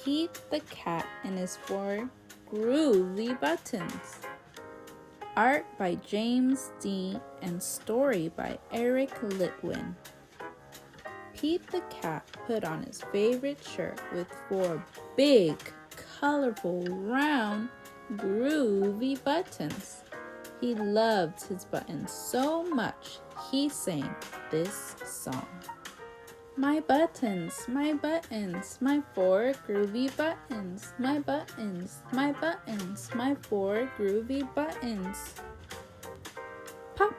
Pete the Cat and his 4 groovy buttons. Art by James D. and story by Eric Litwin. Pete the Cat put on his favorite shirt with 4 big, colorful, round, groovy buttons. He loved his buttons so much, he sang this song. My buttons, my 4 groovy buttons. My buttons, my 4 groovy buttons. Pop!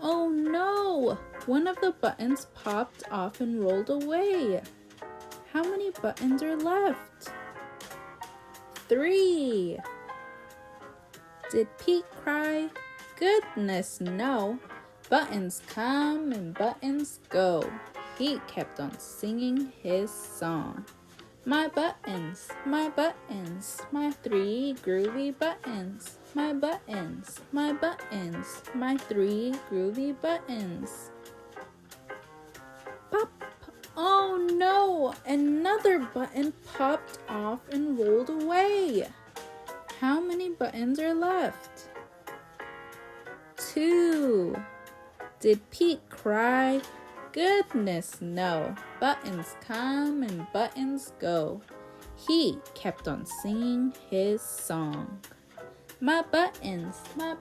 Oh no! One of the buttons popped off and rolled away. How many buttons are left? 3. Did Pete cry? Goodness no! Buttons come and buttons go. He kept on singing his song. My buttons, my 3 groovy buttons. My buttons, my 3 groovy buttons. Pop! Oh no! Another button popped off and rolled away. How many buttons are left? 2. Did Pete cry? Goodness no. Buttons come and buttons go. He kept on singing his song. My buttons, my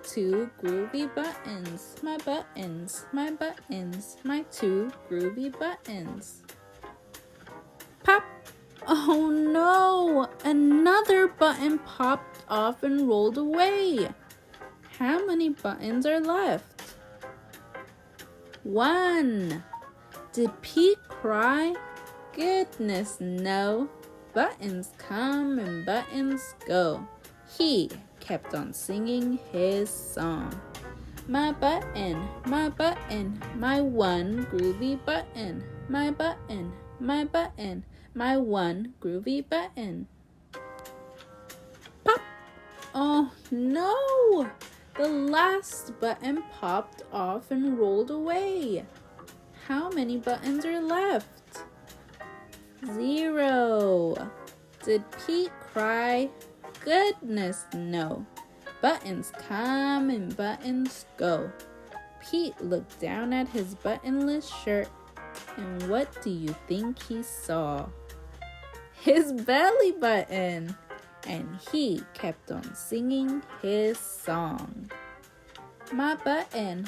2 groovy buttons. My buttons, my 2 groovy buttons. Pop! Oh no! Another button popped off and rolled away. How many buttons are left? 1. Did Pete cry? Goodness no. Buttons come and buttons go. He kept on singing his song. My button, my 1 groovy button. My button, my 1 groovy button. Pop! Oh no! The last button popped off and rolled away. How many buttons are left? 0. Did Pete cry? Goodness no. Buttons come and buttons go. Pete looked down at his buttonless shirt, and what do you think he saw? His belly button! And he kept on singing his song. My button,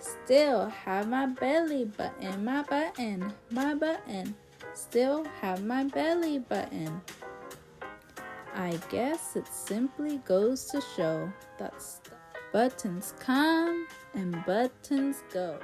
still have my belly button. My button, still have my belly button. I guess it simply goes to show that buttons come and buttons go.